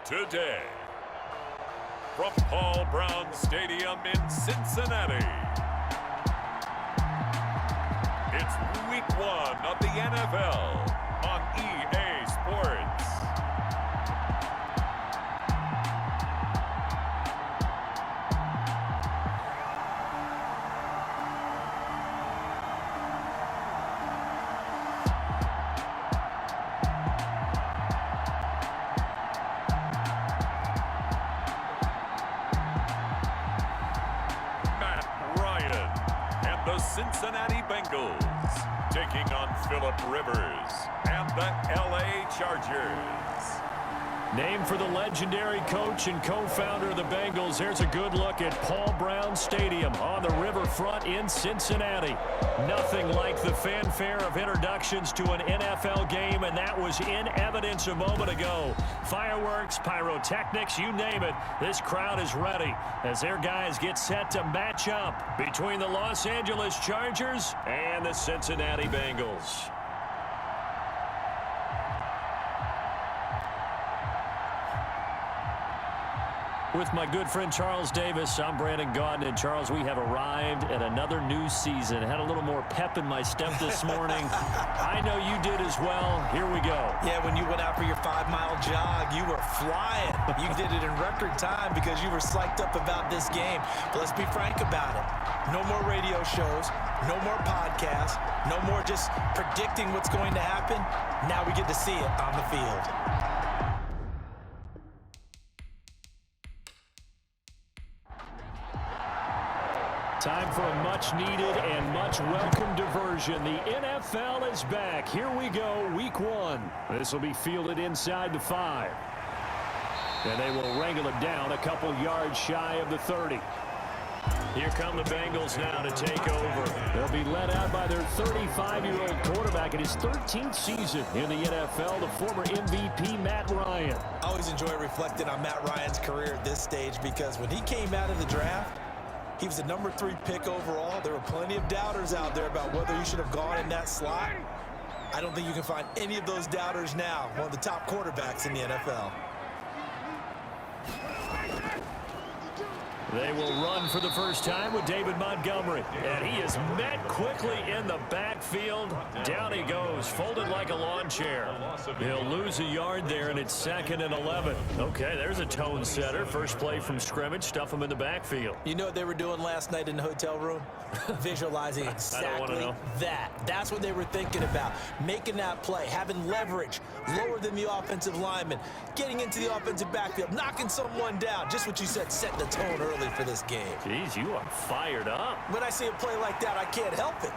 today. From Paul Brown Stadium in Cincinnati, it's Week 1 of the NFL on EA Sports. The Cincinnati Bengals taking on Phillip Rivers and the LA Chargers. Named for the legendary coach and co-founder of the Bengals, here's a good look at Paul Brown Stadium on the riverfront in Cincinnati. Nothing like the fanfare of introductions to an NFL game, and that was in evidence a moment ago. Fireworks, pyrotechnics, you name it. This crowd is ready as their guys get set to match up between the Los Angeles Chargers and the Cincinnati Bengals. With my good friend Charles Davis, I'm Brandon Gaudin. And Charles, we have arrived at another new season. Had a little more pep in my step this morning. I know you did as well. Here we go. Yeah, when you went out for your 5-mile jog, you were flying. You did it in record time because you were psyched up about this game. But let's be frank about it. No more radio shows, no more podcasts, no more just predicting what's going to happen. Now we get to see it on the field. Time for a much-needed and much-welcome diversion. The NFL is back. Here we go, Week 1. This will be fielded inside the 5. And they will wrangle it down a couple yards shy of the 30. Here come the Bengals now to take over. They'll be led out by their 35-year-old quarterback in his 13th season in the NFL, the former MVP, Matt Ryan. I always enjoy reflecting on Matt Ryan's career at this stage because when he came out of the draft, he was the number 3 pick overall. There were plenty of doubters out there about whether he should have gone in that slot. I don't think you can find any of those doubters now. One of the top quarterbacks in the NFL. They will run for the first time with David Montgomery. And he is met quickly in the backfield. Down he goes, folded like a lawn chair. He'll lose a yard there, and it's 2nd and 11. Okay, there's a tone setter. First play from scrimmage, stuff him in the backfield. You know what they were doing last night in the hotel room? Visualizing exactly that. That's what they were thinking about. Making that play, having leverage, lower than the offensive lineman, getting into the offensive backfield, knocking someone down. Just what you said, set the tone early for this game. Jeez, you are fired up. When I see a play like that, I can't help it.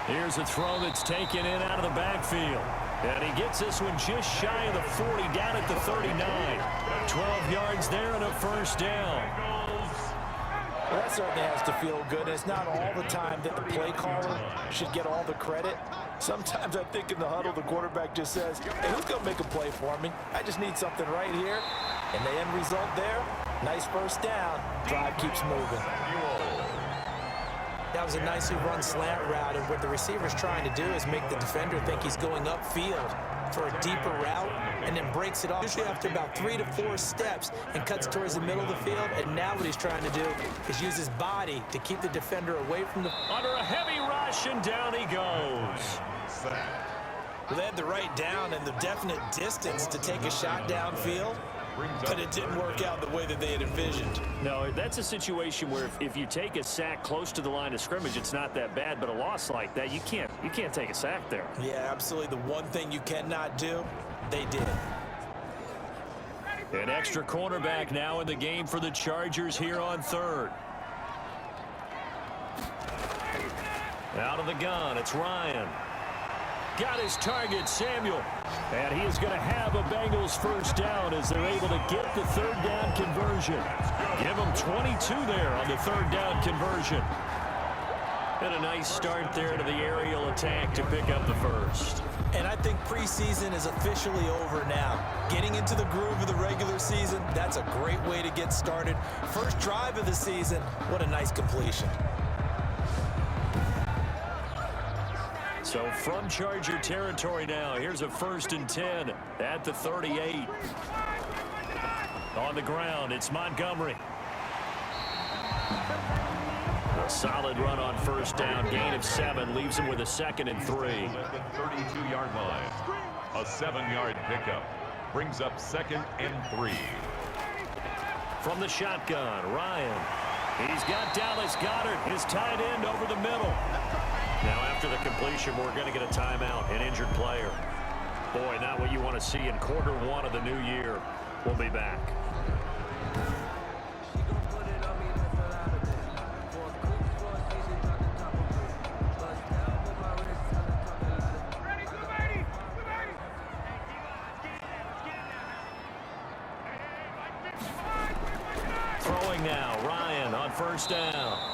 Here's a throw that's taken in out of the backfield. And he gets this one just shy of the 40, down at the 39. 12 yards there and a first down. Well, that certainly has to feel good. And it's not all the time that the play caller should get all the credit. Sometimes I think in the huddle, the quarterback just says, hey, who's going to make a play for me? I just need something right here. And the end result there, nice first down. Drive keeps moving. That was a nicely run slant route, and what the receiver's trying to do is make the defender think he's going upfield for a deeper route, and then breaks it off usually after about 3 to 4 steps and cuts towards the middle of the field. And now what he's trying to do is use his body to keep the defender away from the... Under a heavy rush, and down he goes. They had the right down and the definite distance to take a shot downfield, but it didn't work out the way that they had envisioned. No, that's a situation where if you take a sack close to the line of scrimmage, it's not that bad, but a loss like that, you can't take a sack there. Yeah, absolutely. The one thing you cannot do, they did. An extra cornerback now in the game for the Chargers here on 3rd. Out of the gun, it's Ryan. Got his target, Samuel. And he is going to have a Bengals first down as they're able to get the 3rd down conversion. Give them 22 there on the 3rd down conversion. And a nice start there to the aerial attack to pick up the first. And I think preseason is officially over now. Getting into the groove of the regular season, that's a great way to get started. First drive of the season, what a nice completion. So from Charger territory now, here's a 1st and 10 at the 38. On the ground, it's Montgomery. A solid run on first down. Gain of 7 leaves him with a 2nd and 3. At the 32-yard line. A 7-yard pickup brings up 2nd and 3. From the shotgun, Ryan. He's got Dallas Goedert, his tight end, over the middle. Now after the completion, we're going to get a timeout, an injured player. Boy, not what you want to see in quarter 1 of the new year. We'll be back. Throwing now, Ryan on first down.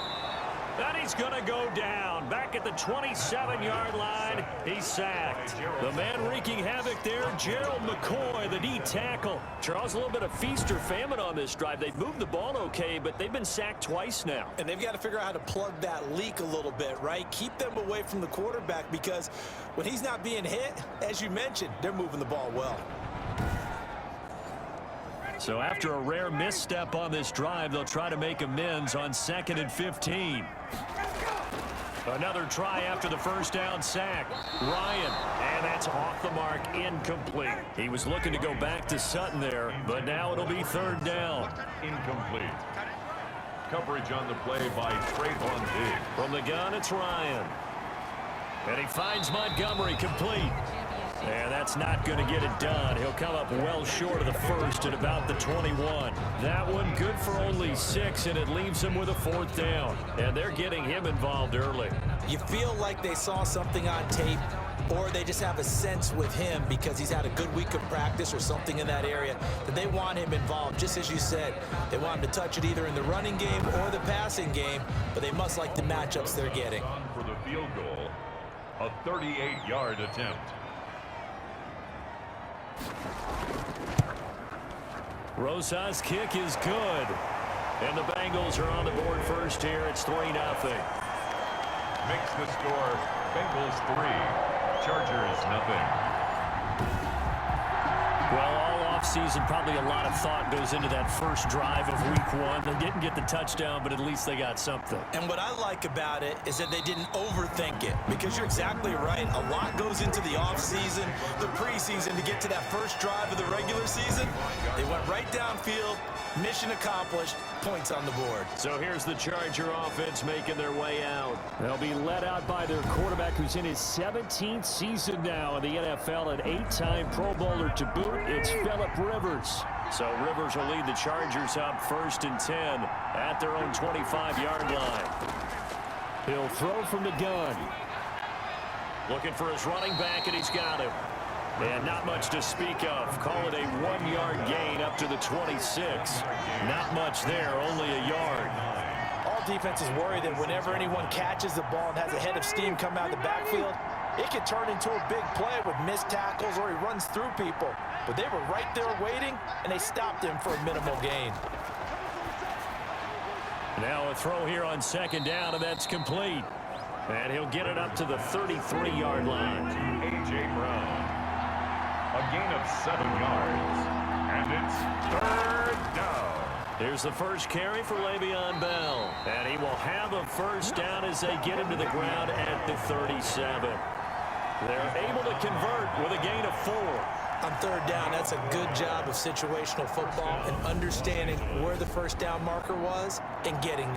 And he's going to go down. Back at the 27-yard line, he's sacked. The man wreaking havoc there, Gerald McCoy, the D tackle. Charles, a little bit of feast or famine on this drive. They've moved the ball okay, but they've been sacked twice now. And they've got to figure out how to plug that leak a little bit, right? Keep them away from the quarterback, because when he's not being hit, as you mentioned, they're moving the ball well. So after a rare misstep on this drive, they'll try to make amends on 2nd and 15. Another try after the first down sack. Ryan, and that's off the mark, incomplete. He was looking to go back to Sutton there, but now it'll be 3rd down. Incomplete. Coverage on the play by Trayvon Diggs. From the gun, it's Ryan. And he finds Montgomery complete. And that's not going to get it done. He'll come up well short of the first at about the 21. That one good for only 6, and it leaves him with a 4th down. And they're getting him involved early. You feel like they saw something on tape, or they just have a sense with him because he's had a good week of practice or something in that area that they want him involved. Just as you said, they want him to touch it either in the running game or the passing game, but they must like the matchups they're getting. For the field goal, a 38-yard attempt. Rosa's kick is good. And the Bengals are on the board first here. It's 3-0. Makes the score Bengals 3, Chargers nothing. Well, all offseason, probably a lot of thought goes into that first drive of week 1. They didn't get the touchdown, but at least they got something. And what I like about it is that they didn't overthink it, because you're exactly right. A lot goes into the offseason, the preseason, to get to that first drive of the regular season. They went right downfield, mission accomplished, points on the board. So here's the Charger offense making their way out. They'll be led out by their quarterback, who's in his 17th season now in the NFL, an 8-time Pro Bowler to boot. It's Phillip Rivers. So Rivers will lead the Chargers up 1st and 10 at their own 25-yard line. He'll throw from the gun. Looking for his running back, and he's got him. And not much to speak of. Call it a 1-yard gain up to the 26. Not much there, only a yard. All defenses worry that whenever anyone catches the ball and has a head of steam come out of the backfield, it could turn into a big play with missed tackles or he runs through people. But they were right there waiting, and they stopped him for a minimal gain. Now a throw here on 2nd down, and that's complete. And he'll get it up to the 33-yard line. A.J. Brown. A gain of 7 yards. And it's 3rd down. Here's the first carry for Le'Veon Bell. And he will have a first down as they get him to the ground at the 37. They're able to convert with a gain of 4. On 3rd down, that's a good job of situational football and understanding where the first down marker was and getting.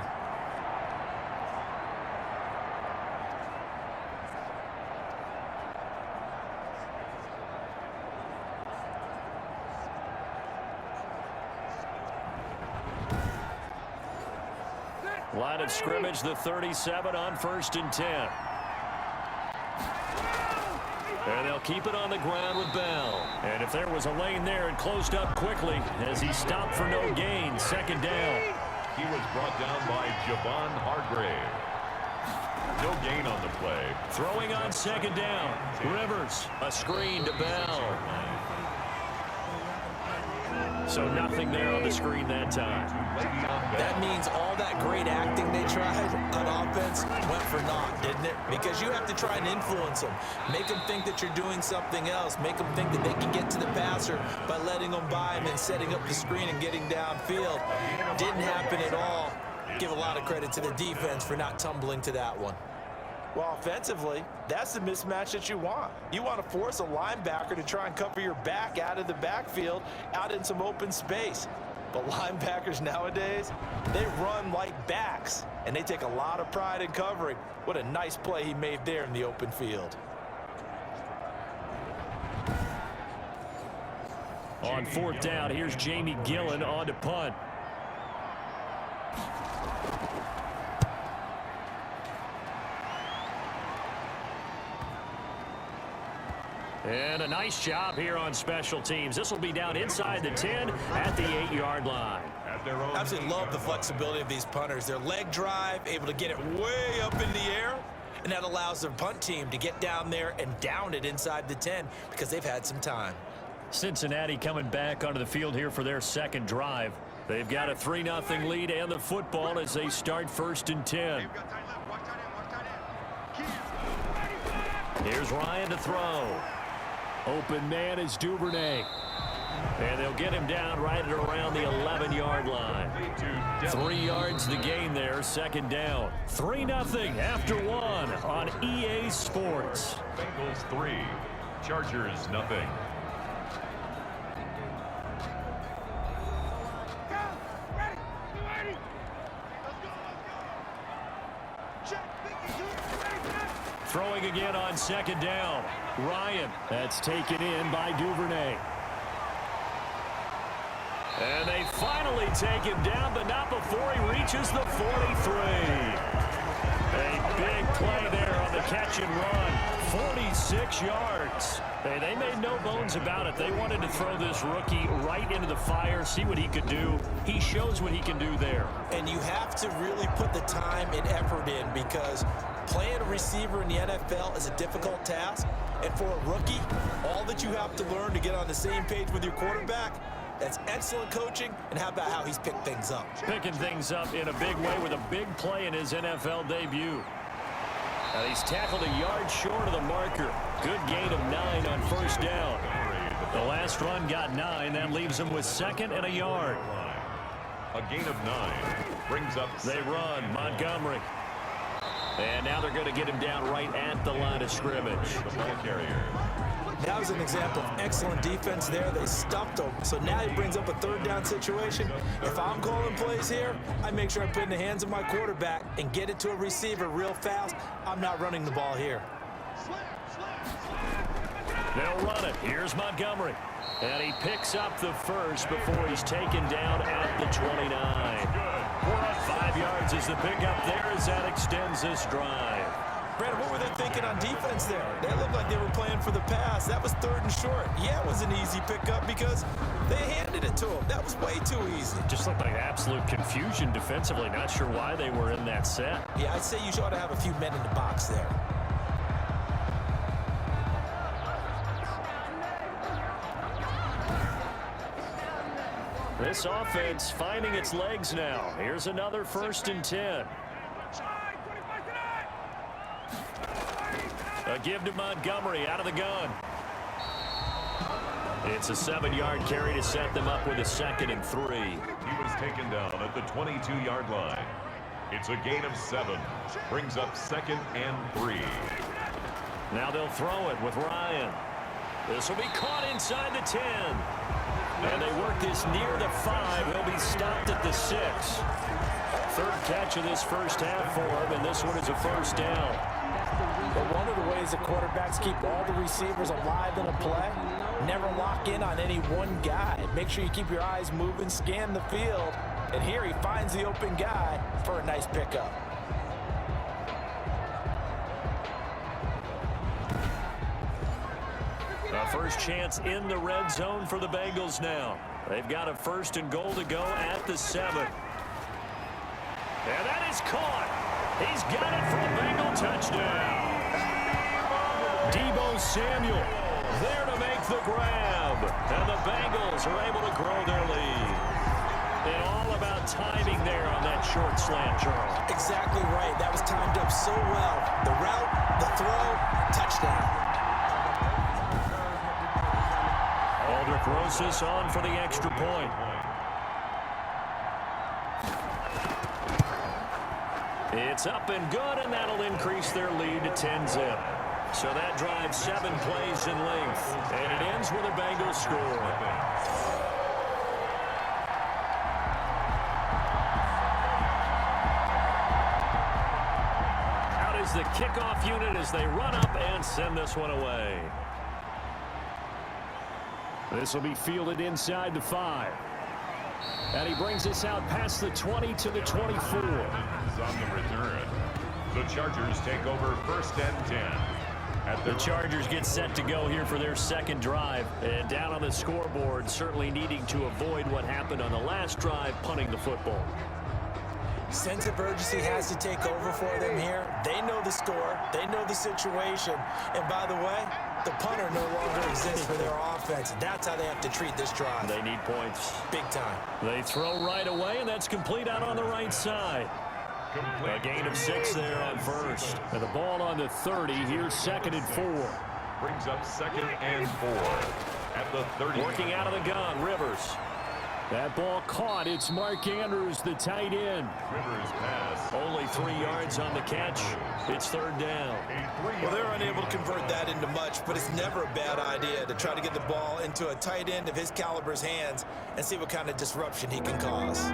Line of scrimmage, the 37 on 1st and 10. And they'll keep it on the ground with Bell. And if there was a lane there, it closed up quickly as he stopped for no gain. 2nd down. He was brought down by Javon Hargrave. No gain on the play. Throwing on 2nd down. Rivers, a screen to Bell. So nothing there on the screen that time. That means all that great acting they tried on offense went for naught, didn't it? Because you have to try and influence them. Make them think that you're doing something else. Make them think that they can get to the passer by letting them by him and setting up the screen and getting downfield. Didn't happen at all. Give a lot of credit to the defense for not tumbling to that one. Well, offensively, that's the mismatch that you want. You want to force a linebacker to try and cover your back out of the backfield, out in some open space. But linebackers nowadays, they run like backs, and they take a lot of pride in covering. What a nice play he made there in the open field. On fourth down, here's Jamie Gillen on to punt. And a nice job here on special teams. This will be down inside the 10 at the 8-yard line. I absolutely love the flexibility of these punters. Their leg drive, able to get it way up in the air, and that allows their punt team to get down there and down it inside the 10 because they've had some time. Cincinnati coming back onto the field here for their second drive. They've got a 3-0 lead and the football as they start 1st and 10. Here's Ryan to throw. Open man is Duvernay. And they'll get him down right at around the 11-yard line. 3 yards the gain there, 2nd down. 3-0 after 1 on EA Sports. Bengals 3, Chargers nothing. Throwing again on 2nd down. Ryan, that's taken in by Duvernay. And they finally take him down, but not before he reaches the 43. A big play there on the catch and run. 46 yards. Hey, they made no bones about it. They wanted to throw this rookie right into the fire, see what he could do. He shows what he can do there. And you have to really put the time and effort in because playing a receiver in the NFL is a difficult task. And for a rookie, all that you have to learn to get on the same page with your quarterback, that's excellent coaching. And how about how he's picked things up? Picking things up in a big way with a big play in his NFL debut. He's tackled a yard short of the marker. Good gain of 9 on 1st down. The last run got 9. That leaves him with 2nd and a yard. A gain of 9 brings up. They run Montgomery. And now they're going to get him down right at the line of scrimmage. The ball carrier. That was an example of excellent defense there. They stuffed him. So now he brings up a 3rd down situation. If I'm calling plays here, I make sure I put it in the hands of my quarterback and get it to a receiver real fast. I'm not running the ball here. They'll run it. Here's Montgomery. And he picks up the 1st before he's taken down at the 29. 5 yards is the pickup there as that extends this drive. Brandon, what were they thinking on defense there? They looked like they were playing for the pass. That was 3rd and short. Yeah, it was an easy pickup because they handed it to him. That was way too easy. Just looked like absolute confusion defensively. Not sure why they were in that set. Yeah, I'd say you ought to have a few men in the box there. This offense finding its legs now. Here's another 1st and 10. A give to Montgomery out of the gun. It's a 7-yard carry to set them up with a 2nd and 3. He was taken down at the 22-yard line. It's a gain of 7. Brings up 2nd and 3. Now they'll throw it with Ryan. This will be caught inside the 10. And they work this near the 5. He'll be stopped at the 6. 3rd catch of this 1st half for him, and this one is a 1st down. But one of the ways that quarterbacks keep all the receivers alive in a play, never lock in on any one guy. Make sure you keep your eyes moving, scan the field, and here he finds the open guy for a nice pickup. A first chance in the red zone for the Bengals now. They've got a 1st and goal to go at the 7. And that is caught. He's got it for a Bengal touchdown. Deebo Samuel there to make the grab. And the Bengals are able to grow their lead. And all about timing there on that short slant, Charles. Exactly right. That was timed up so well. The route, the throw, touchdown. Aldrich Rosas on for the extra point. It's up and good, and that'll increase their lead to 10-zip. So that drives 7 plays in length, and it ends with a Bengals score. Out is the kickoff unit as they run up and send this one away. This will be fielded inside the 5. And he brings us out past the 20 to the 24. On the return, the Chargers take over 1st and 10. The Chargers get set to go here for their second drive. And down on the scoreboard, certainly needing to avoid what happened on the last drive, punting the football. Sense of urgency has to take over for them here. They know the score. They know the situation. And by the way, the punter no longer exists for their offense. That's how they have to treat this drive. They need points. Big time. They throw right away, and that's complete out on the right side. A gain of 6 there on first. And the ball on the 30. Here's 2nd and 4. Brings up 2nd and 4 at the 30. Working out of the gun, Rivers. That ball caught. It's Mark Andrews, the tight end. Rivers pass. Only 3 yards on the catch. It's 3rd down. Well, they're unable to convert that into much, but it's never a bad idea to try to get the ball into a tight end of his caliber's hands and see what kind of disruption he can cause.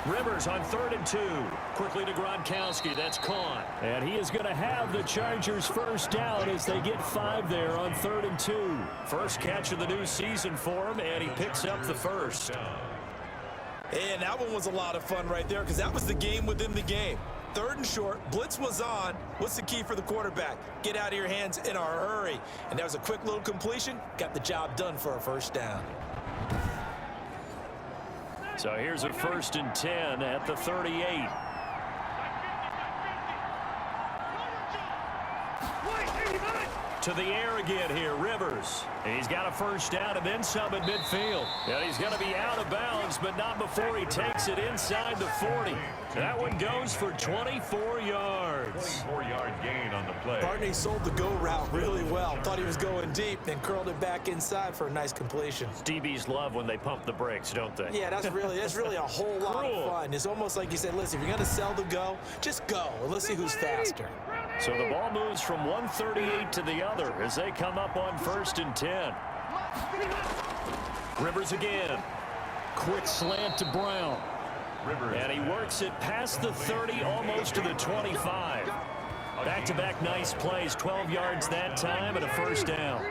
Rivers on 3rd and 2. Quickly to Gronkowski. That's caught. And he is going to have the Chargers first down as they get 5 there on 3rd and 2. First catch of the new season for him, and he picks up the first. And that one was a lot of fun right there because that was the game within the game. 3rd and short, blitz was on. What's the key for the quarterback? Get out of your hands in a hurry. And that was a quick little completion. Got the job done for a first down. So here's a 1st and 10 at the 38. To the air again here, Rivers. And he's got a first down and then some at midfield. And he's going to be out of bounds, but not before he takes it inside the 40. That one goes for 24 yards. 24-yard gain on the play. Barney sold the go route really well. Thought he was going deep, then curled it back inside for a nice completion. DBs love when they pump the brakes, don't they? Yeah, that's really a whole lot of fun. It's almost like you said, listen, if you're going to sell the go, just go. And let's see who's faster. So the ball moves from 138 to the other as they come up on 1st and 10. Rivers again. Quick slant to Brown. Rivers. And he works it past the 30, almost to the 25. Back-to-back nice plays, 12 yards that time and a first down.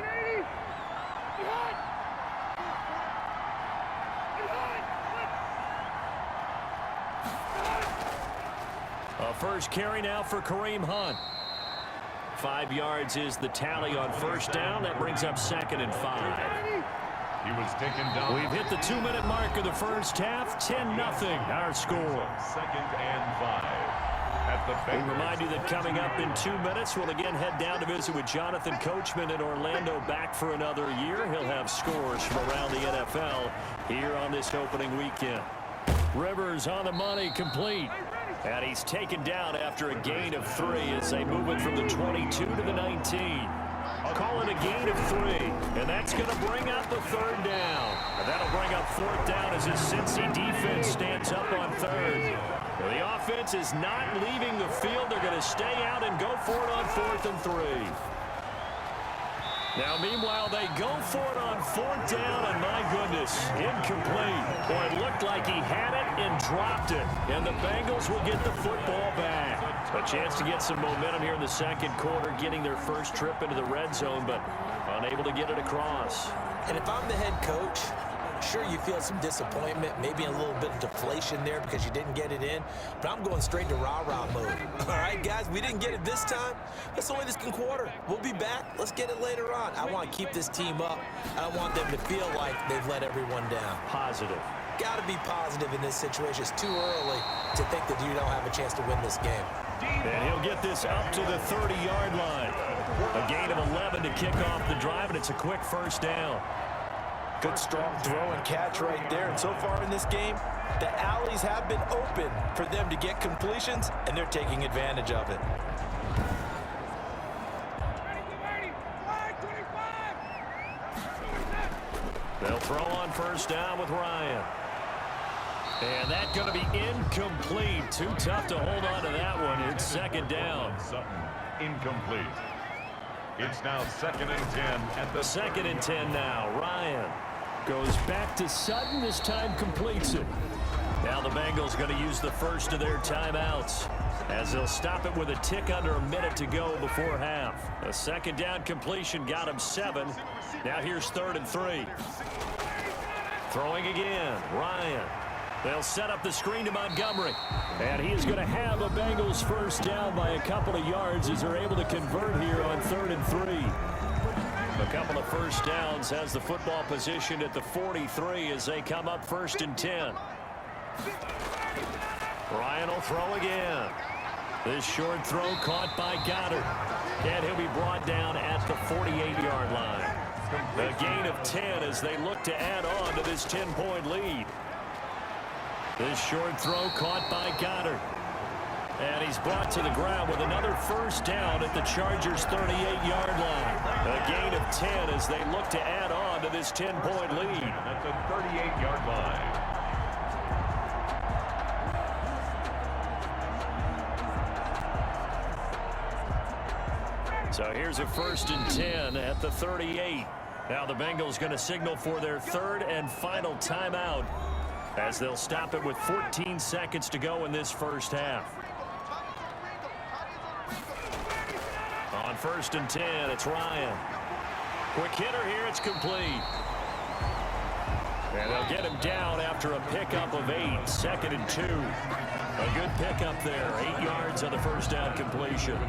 A first carry now for Kareem Hunt. 5 yards is the tally on first down. That brings up 2nd and 5. He was taken down. We've hit the 2-minute mark of the first half. 10-0 our score. 2nd and 5 at the Bengals. We remind you that coming up in 2 minutes, we'll again head down to visit with Jonathan Coachman in Orlando, back for another year. He'll have scores from around the NFL here on this opening weekend. Rivers on the money, complete. And he's taken down after a gain of 3 as they move it from the 22 to the 19. Call it a gain of 3, and that's going to bring up the 3rd down. And that'll bring up 4th down as his Cincy defense stands up on 3rd. The offense is not leaving the field. They're going to stay out and go for it on 4th and 3. Now, meanwhile, they go for it on 4th down, and my goodness, incomplete. Boy, it looked like he had it and dropped it, and the Bengals will get the football back. A chance to get some momentum here in the second quarter, getting their first trip into the red zone, but unable to get it across. And if I'm the head coach, sure, you feel some disappointment, maybe a little bit of deflation there because you didn't get it in, but I'm going straight to rah-rah mode. All right, guys, we didn't get it this time. That's only the second quarter. We'll be back. Let's get it later on. I want to keep this team up. I don't want them to feel like they've let everyone down. Positive. Got to be positive in this situation. It's too early to think that you don't have a chance to win this game. And he'll get this up to the 30-yard line. A gain of 11 to kick off the drive, and it's a quick first down. Good strong throw and catch right there. And so far in this game, the alleys have been open for them to get completions, and they're taking advantage of it. They'll throw on first down with Ryan. And that's going to be incomplete. Too tough to hold on to that one. It's second down. Incomplete. It's now 2nd and 10 at the 2nd and 10 now. Ryan goes back to Sutton. This time completes it. Now the Bengals going to use the first of their timeouts as they'll stop it with a tick under a minute to go before half. A second down completion got him 7. Now here's 3rd and 3. Throwing again. Ryan. They'll set up the screen to Montgomery. And he is going to have a Bengals first down by a couple of yards as they're able to convert here on 3rd and 3. A couple of first downs has the football positioned at the 43 as they come up 1st and 10. Ryan will throw again. This short throw caught by Goddard. And he'll be brought down at the 48-yard line. A gain of 10 as they look to add on to this 10-point lead. This short throw caught by Goddard. And he's brought to the ground with another first down at the Chargers' 38-yard line. A gain of 10 as they look to add on to this 10-point lead. At the 38-yard line. So here's a 1st and 10 at the 38. Now the Bengals going to signal for their 3rd and final timeout as they'll stop it with 14 seconds to go in this first half. On 1st and 10, it's Ryan. Quick hitter here, it's complete. And they'll get him down after a pickup of 8, 2nd and 2. A good pickup there, 8 yards on the first down completion.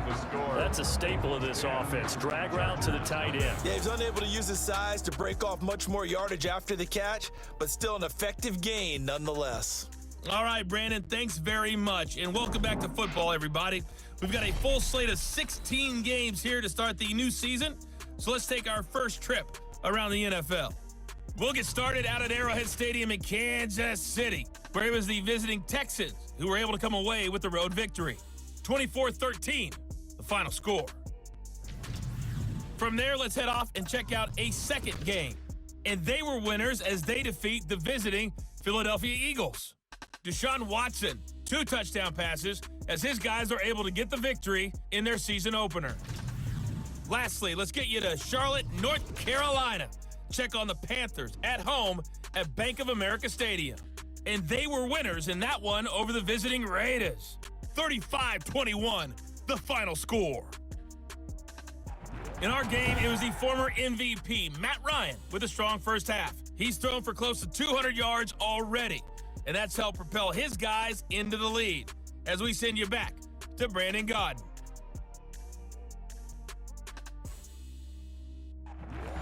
That's a staple of this offense. Drag route to the tight end. Yeah, he's unable to use his size to break off much more yardage after the catch, but still an effective gain nonetheless. All right, Brandon, thanks very much. And welcome back to football, everybody. We've got a full slate of 16 games here to start the new season. So let's take our first trip around the NFL. We'll get started out at Arrowhead Stadium in Kansas City, where it was the visiting Texans who were able to come away with the road victory. 24-13, the final score. From there, let's head off and check out a second game. And they were winners as they defeat the visiting Philadelphia Eagles. Deshaun Watson, 2 touchdown passes as his guys are able to get the victory in their season opener. Lastly, let's get you to Charlotte, North Carolina. Check on the Panthers at home at Bank of America Stadium. And they were winners in that one over the visiting Raiders. 35-21, the final score. In our game, it was the former MVP, Matt Ryan, with a strong first half. He's thrown for close to 200 yards already, and that's helped propel his guys into the lead. As we send you back to Brandon Gaudin.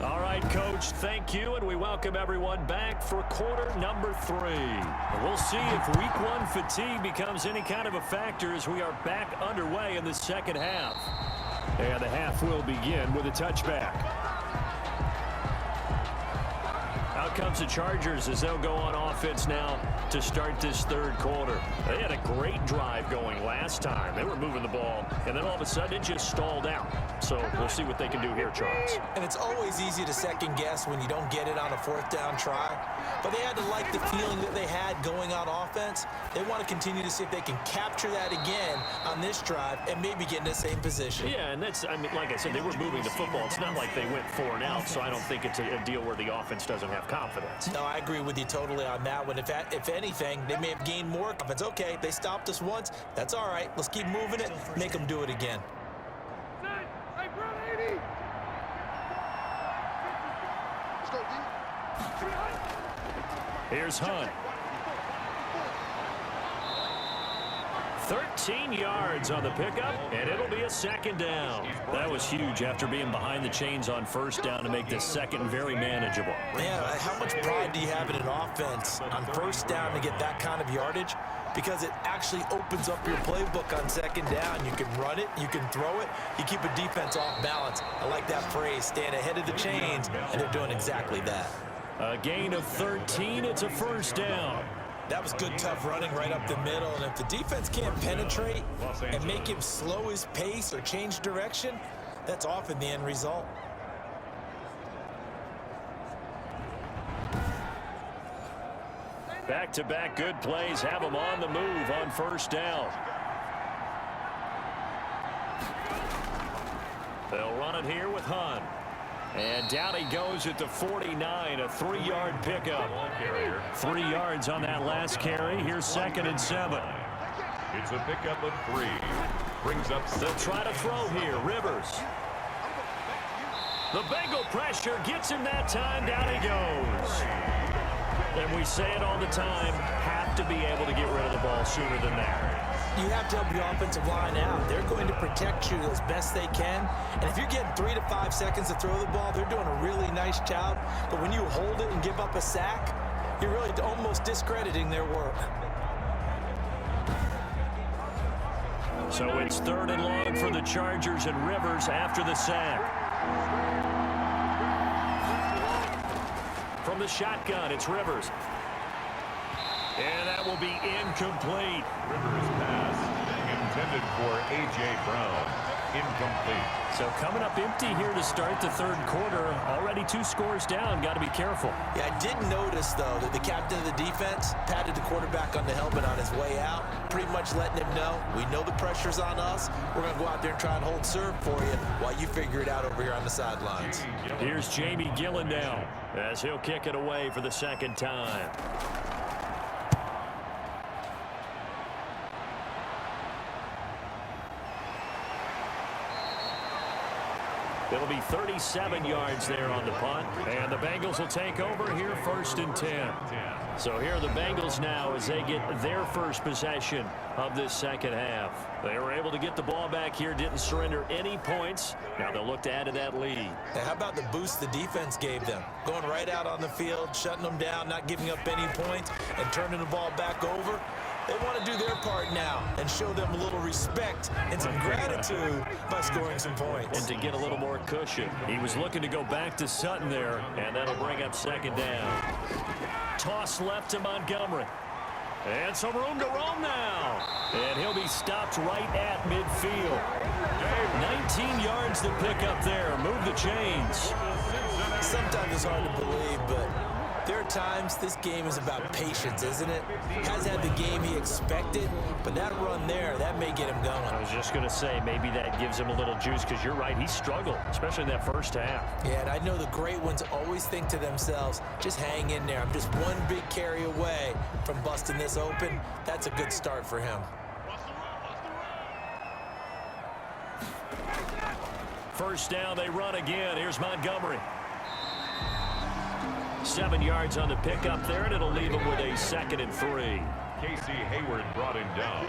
All right, Coach, thank you, and we welcome everyone back for quarter number 3. And we'll see if week 1 fatigue becomes any kind of a factor as we are back underway in the second half. And the half will begin with a touchback. Out comes the Chargers as they'll go on offense now to start this 3rd quarter. They had a great drive going last time. They were moving the ball, and then all of a sudden it just stalled out. So we'll see what they can do here, Charles. And it's always easy to second guess when you don't get it on a 4th down try. But they had to like the feeling that they had going on offense. They want to continue to see if they can capture that again on this drive and maybe get in the same position. Yeah, and that's, I mean, like I said, they were moving the football. It's not like they went 4 and out, so I don't think it's a deal where the offense doesn't have confidence. No, I agree with you totally on that one. If anything, they may have gained more confidence. Okay, they stopped us once. That's all right. Let's keep moving it. Make them do it again. Here's Hunt. 13 yards on the pickup, and it'll be a second down. That was huge after being behind the chains on first down to make this second very manageable. Man, how much pride do you have in an offense on first down to get that kind of yardage? Because it actually opens up your playbook on second down. You can run it, you can throw it, you keep a defense off balance. I like that phrase, staying ahead of the chains, and they're doing exactly that. A gain of 13, it's a first down. That was good, tough running right up the middle, and if the defense can't penetrate and make him slow his pace or change direction, that's often the end result. Back-to-back good plays have them on the move on first down. They'll run it here with Hunt. And down he goes at the 49, a 3-yard pickup. 3 yards on that last carry. Here's 2nd and 7. It's a pickup of 3. Brings up 7. They'll try to throw here. Rivers. The Bengal pressure gets him that time. Down he goes. And we say it all the time, have to be able to get rid of the ball sooner than that. You have to help your offensive line out. They're going to protect you as best they can. And if you're getting 3 to 5 seconds to throw the ball, they're doing a really nice job. But when you hold it and give up a sack, you're really almost discrediting their work. So it's 3rd and long for the Chargers, and Rivers after the sack. From the shotgun, it's Rivers. And that will be incomplete. Rivers pass intended for A.J. Brown. Incomplete. So coming up empty here to start the 3rd quarter. Already 2 scores down. Got to be careful. Yeah, I did notice, though, that the captain of the defense patted the quarterback on the helmet on his way out, pretty much letting him know, we know the pressure's on us. We're going to go out there and try and hold serve for you while you figure it out over here on the sidelines. Here's Jamie Gillen now as he'll kick it away for the 2nd time. It'll be 37 yards there on the punt, and the Bengals will take over here 1st and 10. So here are the Bengals now as they get their first possession of this second half. They were able to get the ball back here, didn't surrender any points. Now they'll look to add to that lead. Now, how about the boost the defense gave them? Going right out on the field, shutting them down, not giving up any points, and turning the ball back over. They want to do their part now and show them a little respect and some gratitude by scoring some points. And to get a little more cushion. He was looking to go back to Sutton there, and that'll bring up 2nd down. Toss left to Montgomery. And some room to roam now. And he'll be stopped right at midfield. 19 yards to pick up there. Move the chains. Sometimes it's hard to believe, but there are times this game is about patience, isn't it? Hasn't had the game he expected, but that run there, that may get him going. I was just going to say, maybe that gives him a little juice, because you're right, he struggled, especially in that first half. Yeah, and I know the great ones always think to themselves, just hang in there. I'm just one big carry away from busting this open. That's a good start for him. First down, they run again. Here's Montgomery. 7 yards on the pickup there, and it'll leave him with a 2nd and 3. Casey Hayward brought him down.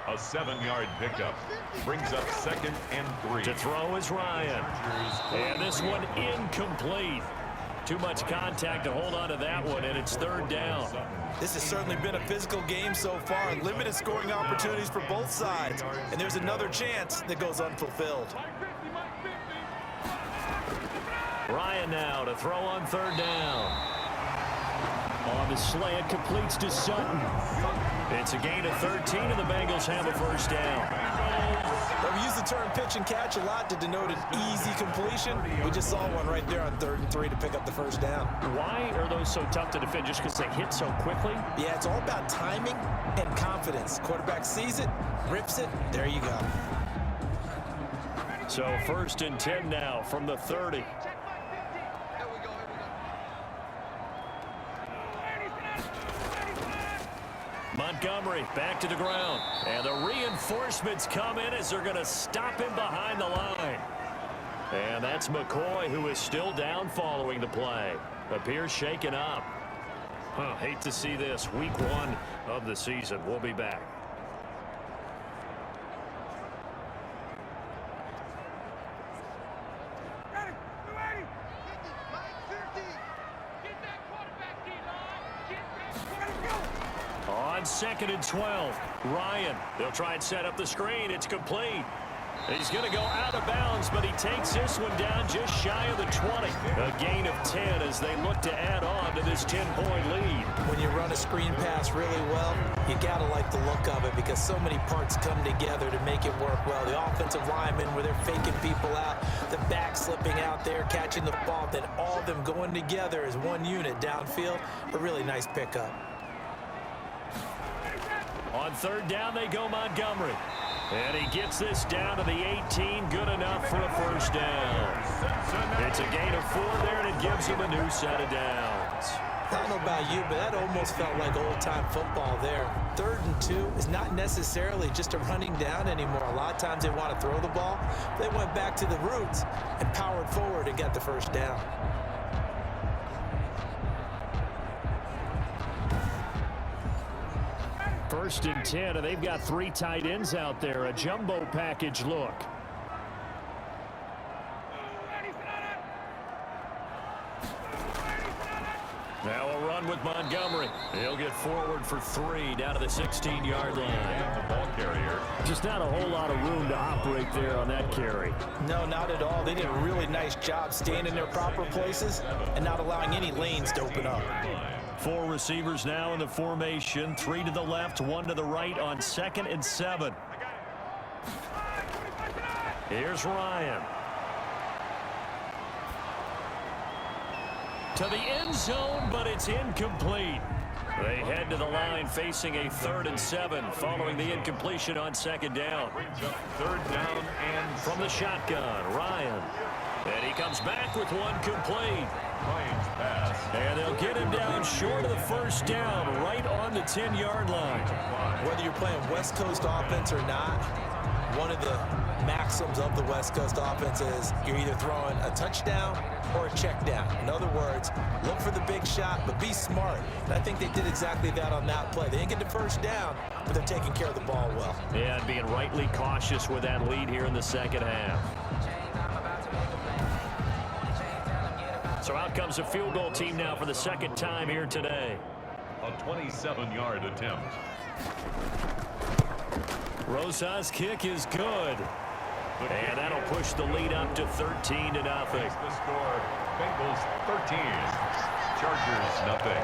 A 7-yard pickup. Brings up 2nd and 3. To throw is Ryan. And this one incomplete. Too much contact to hold on to that one, and it's 3rd down. This has certainly been a physical game so far. Limited scoring opportunities for both sides. And there's another chance that goes unfulfilled. Ryan now to throw on 3rd down. On the slant, completes to Sutton. It's a gain of 13, and the Bengals have a first down. Well, we use the term pitch and catch a lot to denote an easy completion. We just saw one right there on 3rd and 3 to pick up the first down. Why are those so tough to defend? Just because they hit so quickly? Yeah, it's all about timing and confidence. Quarterback sees it, rips it, there you go. So 1st and 10 now from the 30. Montgomery back to the ground. And the reinforcements come in as they're going to stop him behind the line. And that's McCoy, who is still down following the play. Appears shaken up. Hate to see this. Week 1 of the season. We'll be back. 2nd and 12. Ryan, they'll try and set up the screen. It's complete. He's going to go out of bounds, but he takes this one down just shy of the 20. A gain of 10 as they look to add on to this 10-point lead. When you run a screen pass really well, you got to like the look of it because so many parts come together to make it work well. The offensive linemen where they're faking people out, the back slipping out there, catching the ball, then all of them going together as one unit downfield. A really nice pickup. On 3rd down, they go Montgomery. And he gets this down to the 18, good enough for a 1st down. It's a gain of 4 there, and it gives him a new set of downs. I don't know about you, but that almost felt like old-time football there. 3rd and 2 is not necessarily just a running down anymore. A lot of times they want to throw the ball. They went back to the roots and powered forward and got the 1st down. First and 10, and they've got 3 tight ends out there. A jumbo package look. Now a run with Montgomery. He'll get forward for 3 down to the 16-yard line. The ball carrier. Just not a whole lot of room to operate there on that carry. No, not at all. They did a really nice job staying in their proper places and not allowing any lanes to open up. 4 receivers now in the formation. 3 to the left, 1 to the right on 2nd and 7. Here's Ryan. To the end zone, but it's incomplete. They head to the line facing a 3rd and 7 following the incompletion on 2nd down. Brings up 3rd down and From the shotgun, Ryan. And he comes back with 1 complete. Ryan's pass. And they'll get him down short of the 1st down, right on the 10-yard line. Whether you're playing West Coast offense or not, one of the maxims of the West Coast offense is you're either throwing a touchdown or a check down. In other words, look for the big shot, but be smart. And I think they did exactly that on that play. They didn't get the 1st down, but they're taking care of the ball well. Yeah, and being rightly cautious with that lead here in the 2nd half. So out comes a field goal team now for the 2nd time here today. A 27-yard attempt. Rosa's kick is good. And that'll push the lead up to 13-0. The score, Bengals 13, Chargers nothing.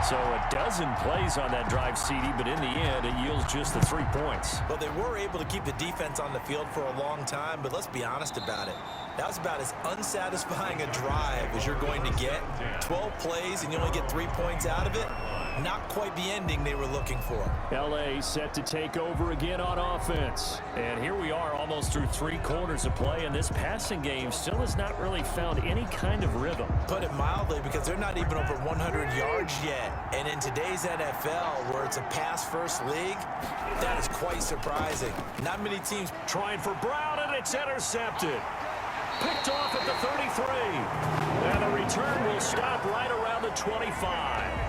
So a dozen plays on that drive, CD, but in the end, it yields just the 3 points. Well, they were able to keep the defense on the field for a long time, but let's be honest about it. That was about as unsatisfying a drive as you're going to get. 12 plays and you only get 3 points out of it. Not quite the ending they were looking for. L.A. set to take over again on offense. And here we are almost through 3 quarters of play, and this passing game still has not really found any kind of rhythm. Put it mildly, because they're not even over 100 yards yet. And in today's NFL, where it's a pass-first league, that is quite surprising. Not many teams trying for Brown, and it's intercepted. Picked off at the 33. And the return will stop right around the 25.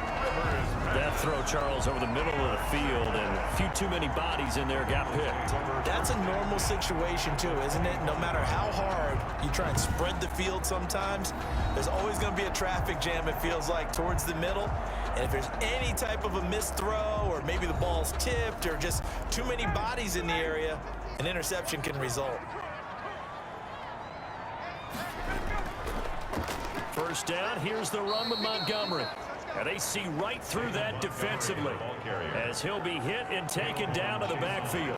That throw, Charles, over the middle of the field, and a few too many bodies in there got picked. That's a normal situation, too, isn't it? No matter how hard you try and spread the field sometimes, there's always going to be a traffic jam, it feels like, towards the middle. And if there's any type of a missed throw, or maybe the ball's tipped, or just too many bodies in the area, an interception can result. 1st down, here's the run with Montgomery. And they see right through that defensively as he'll be hit and taken down to the backfield.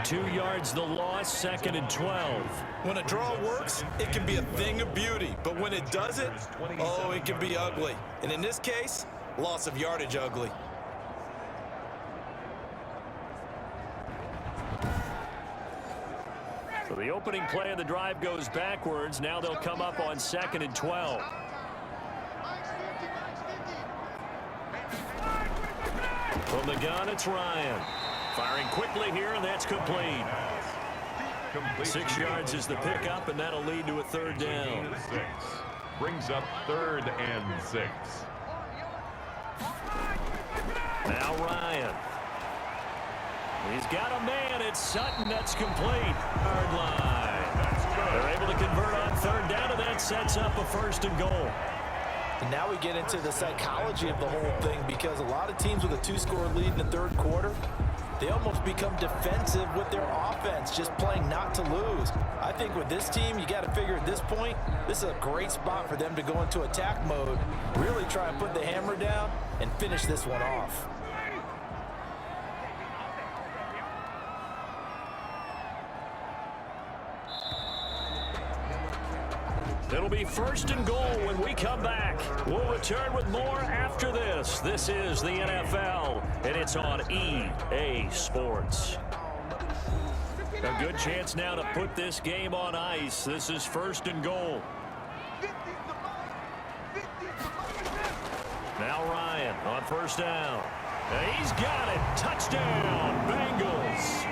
2 yards the loss, 2nd and 12. When a draw works, it can be a thing of beauty. But when it doesn't, oh, it can be ugly. And in this case, loss of yardage ugly. So the opening play of the drive goes backwards. Now they'll come up on 2nd and 12. From the gun, it's Ryan. Firing quickly here, and that's complete. 6 yards is the pickup, and that'll lead to a 3rd down. Brings up 3rd and 6. Now Ryan. He's got a man. It's Sutton. That's complete. Hard line. They're able to convert on 3rd down, and that sets up a 1st and goal. And now we get into the psychology of the whole thing, because a lot of teams with a 2-score lead in the third quarter, they almost become defensive with their offense, just playing not to lose. I think with this team, you got to figure at this point, this is a great spot for them to go into attack mode, really try and put the hammer down and finish this one off. It'll be 1st and goal when we come back. We'll return with more after this. This is the NFL, and it's on EA Sports. A good chance now to put this game on ice. This is 1st and goal. Now Ryan on 1st down. And he's got it. Touchdown, Bengals.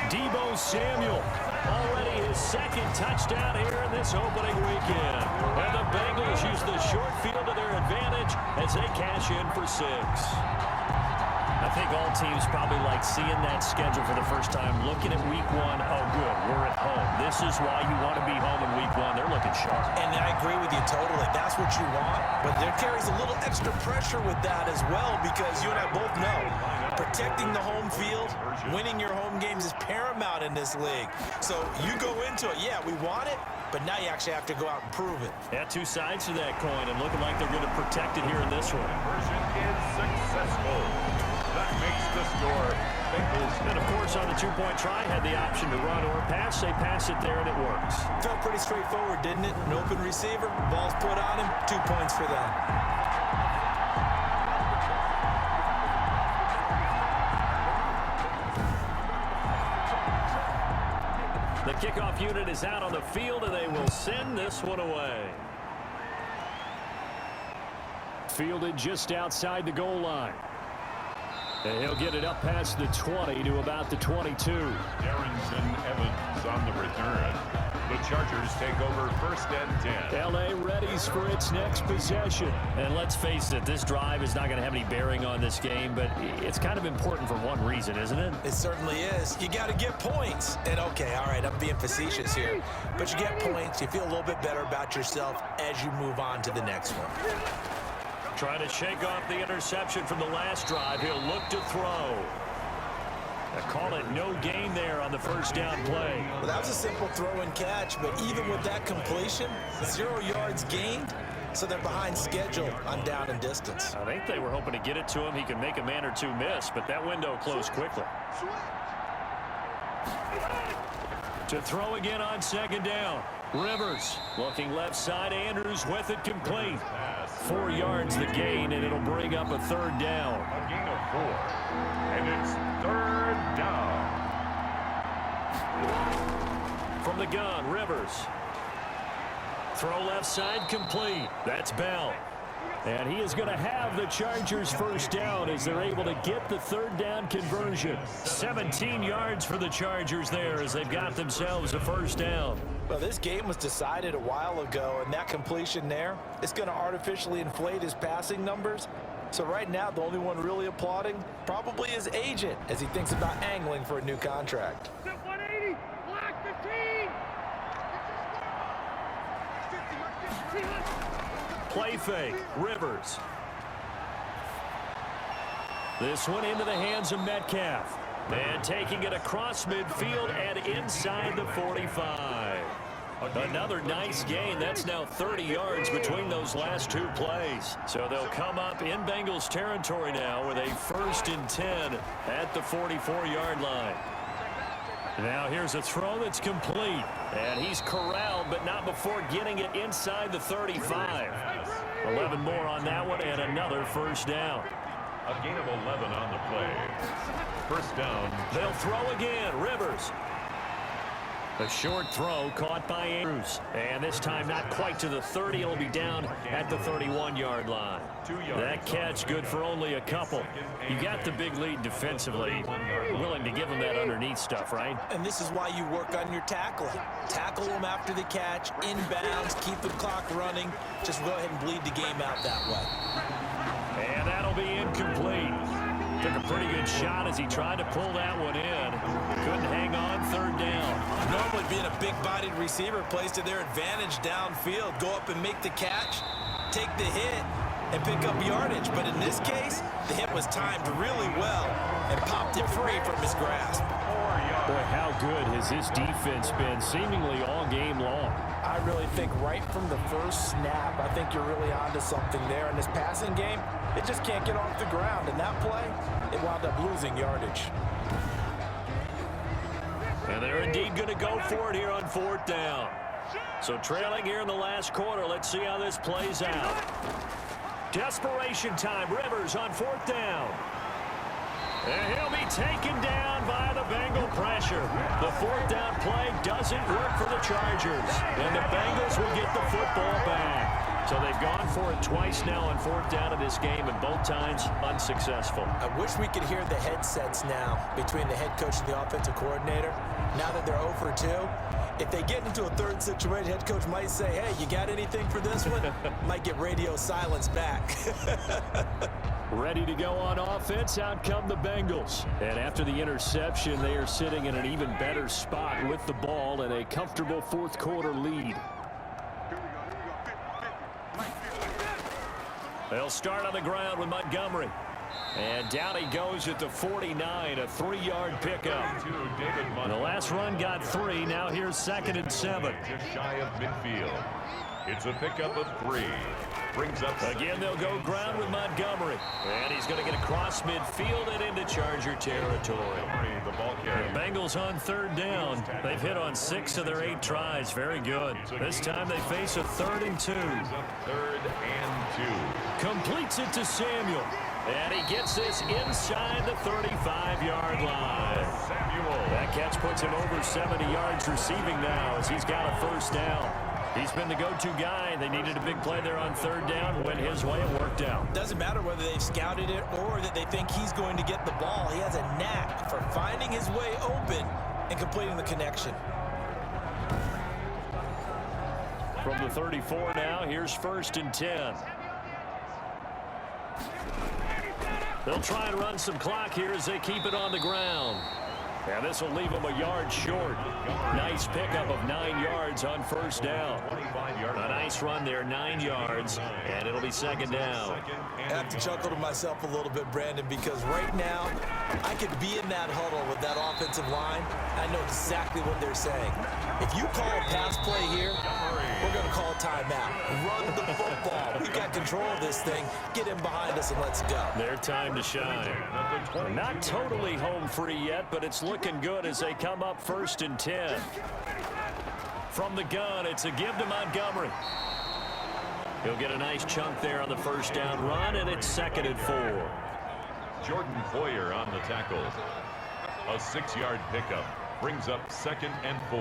Deebo Samuel. Already his 2nd touchdown here in this opening weekend. And the Bengals use the short field to their advantage as they cash in for 6. I think all teams probably like seeing that schedule for the first time, looking at week 1. Oh, good, we're at home. This is why you want to be home in week 1. They're looking sharp. And I agree with you totally. That's what you want. But there carries a little extra pressure with that as well, because you and I both know protecting the home field, winning your home games is paramount in this league. So you go into it, yeah, we want it, but now you actually have to go out and prove it. Yeah, 2 sides to that coin, and looking like they're going to protect it here in this one. Conversion is successful. That makes the score Bengals. And, of course, on the 2-point try, had the option to run or pass. They pass it there, and it works. Felt pretty straightforward, didn't it? An open receiver, ball's put on him, 2 points for them. The kickoff unit is out on the field, and they will send this one away. Fielded just outside the goal line. And he'll get it up past the 20 to about the 22. Darrington Evans on the return. The Chargers take over 1st and 10. L.A. readies for its next possession. And let's face it, this drive is not going to have any bearing on this game, but it's kind of important for one reason, isn't it? It certainly is. You got to get points. And, okay, all right, I'm being facetious here. But you get points, you feel a little bit better about yourself as you move on to the next one. Trying to shake off the interception from the last drive. He'll look to throw. They call it no gain there on the 1st down play. Well, that was a simple throw and catch, but even with that completion, 0 yards gained, so they're behind schedule on down and distance. I think they were hoping to get it to him. He could make a man or 2 miss, but that window closed quickly. To throw again on 2nd down. Rivers looking left side. Andrews with it complete. 4 yards the gain, and it'll bring up a 3rd down. A gain of 4. And it's 3rd down. From the gun, Rivers. Throw left side complete. That's Bell. And he is going to have the Chargers 1st down as they're able to get the 3rd down conversion. 17 yards for the Chargers there as they've got themselves a 1st down. Well, this game was decided a while ago, and that completion there is going to artificially inflate his passing numbers. So right now, the only one really applauding probably his agent as he thinks about angling for a new contract. 180, block 15. Play fake, Rivers. This one into the hands of Metcalf. And taking it across midfield and inside the 45. Another nice gain. That's now 30 yards between those last 2 plays. So they'll come up in Bengals territory now with a 1st and 10 at the 44-yard line. Now here's a throw that's complete. And he's corralled, but not before getting it inside the 35. 11 more on that one, and another 1st down. A gain of 11 on the play. 1st down. They'll throw again. Rivers. A short throw caught by Andrews. And this time not quite to the 30. It'll be down at the 31-yard line. 2 yards. That catch good for only a couple. You got the big lead defensively. Willing to give them that underneath stuff, right? And this is why you work on your tackling. Tackle them after the catch, inbounds, keep the clock running. Just go ahead and bleed the game out that way. And that'll be incomplete. Took a pretty good shot as he tried to pull that one in. Couldn't hang on. 3rd down. Normally being a big-bodied receiver plays to their advantage downfield. Go up and make the catch. take the hit and pick up yardage. But in this case, the hit was timed really well and popped it free from his grasp. Boy, how good has this defense been seemingly all game long? I really think right from the first snap, I think you're really onto something there. In this passing game, it just can't get off the ground. And that play, it wound up losing yardage. And they're indeed going to go for it here on 4th down. So trailing here in the last quarter, let's see how this plays out. Desperation time, Rivers on 4th down. And he'll be taken down by the Bengal pressure. The 4th down play doesn't work for the Chargers. And the Bengals will get the football back. So they've gone for it twice now on 4th down in this game, and both times unsuccessful. I wish we could hear the headsets now between the head coach and the offensive coordinator. Now that they're 0 for 2, if they get into a third situation, head coach might say, hey, you got anything for this one? Might get radio silence back. Ready to go on offense, out come the Bengals. And after the interception, they are sitting in an even better spot with the ball and a comfortable 4th quarter lead. They'll start on the ground with Montgomery. And down he goes at the 49, a 3-yard pickup. And the last run got 3. Now here's 2nd and 7. Just shy of midfield. It's a pickup of 3. Brings up again, they'll go ground with Montgomery. And he's going to get across midfield and into Charger territory. The ball carrier. The Bengals on 3rd down. They've hit on 6 of their 8 tries. Very good. This time they face a 3rd and 2. 3rd and 2. Completes it to Samuel. And he gets this inside the 35-yard line. That catch puts him over 70 yards receiving now as he's got a 1st down. He's been the go-to guy. They needed a big play there on 3rd down. Went his way. It worked out. Doesn't matter whether they've scouted it or that they think he's going to get the ball. He has a knack for finding his way open and completing the connection. From the 34 now, here's 1st and 10. They'll try and run some clock here as they keep it on the ground. And this will leave them a yard short. Nice pickup of 9 yards on 1st down. A nice run there, 9 yards, and it'll be 2nd down. I have to chuckle to myself a little bit, Brandon, because right now I could be in that huddle with that offensive line. I know exactly what they're saying. If you call a pass play here, we're going to call a timeout. Run the football. We've got control of this thing. Get in behind us and let's go. Their time to shine. Not totally home free yet, but it's looking good as they come up 1st and 10. From the gun, it's a give to Montgomery. He'll get a nice chunk there on the 1st down run, and it's 2nd and 4. Jordan Poyer on the tackle. A 6-yard pickup brings up 2nd and 4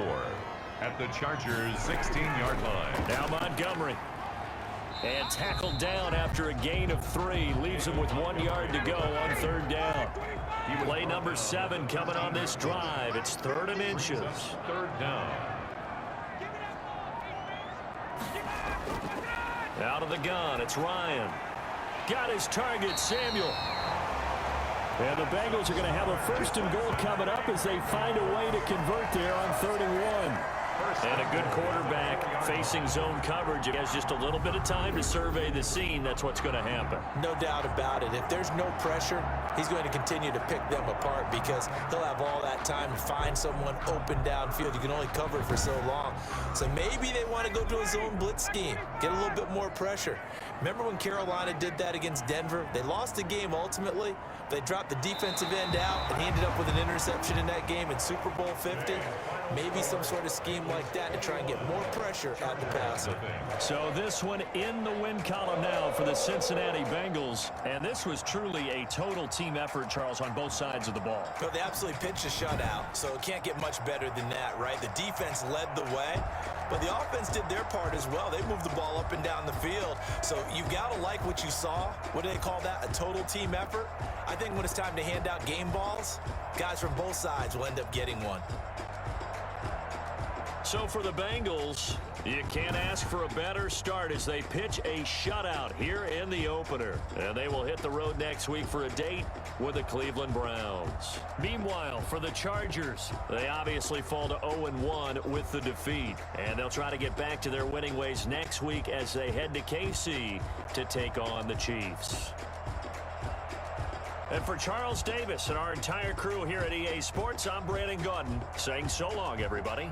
at the Chargers' 16-yard line. Now Montgomery. And tackled down after a gain of 3. Leaves him with 1 yard to go on 3rd down. Play number 7 coming on this drive. It's 3rd and inches. 3rd down. Out of the gun, it's Ryan. Got his target, Samuel. And the Bengals are going to have a 1st and goal coming up as they find a way to convert there on 3rd and 1. And a good quarterback facing zone coverage. He has just a little bit of time to survey the scene. That's what's going to happen. No doubt about it. If there's no pressure, he's going to continue to pick them apart because he'll have all that time to find someone open downfield. You can only cover it for so long. So maybe they want to go to a zone blitz scheme, get a little bit more pressure. Remember when Carolina did that against Denver? They lost the game ultimately. They dropped the defensive end out, and he ended up with an interception in that game in Super Bowl 50. Maybe some sort of scheme like that to try and get more pressure at the passer. So this one in the win column now for the Cincinnati Bengals. And this was truly a total team effort, Charles, on both sides of the ball. Well, they absolutely pitched a shutout, so it can't get much better than that, right? The defense led the way, but the offense did their part as well. They moved the ball up and down the field. So you've got to like what you saw. What do they call that? A total team effort? I think when it's time to hand out game balls, guys from both sides will end up getting one. So for the Bengals, you can't ask for a better start as they pitch a shutout here in the opener. And they will hit the road next week for a date with the Cleveland Browns. Meanwhile, for the Chargers, they obviously fall to 0-1 with the defeat. And they'll try to get back to their winning ways next week as they head to KC to take on the Chiefs. And for Charles Davis and our entire crew here at EA Sports, I'm Brandon Gaudin saying so long, everybody.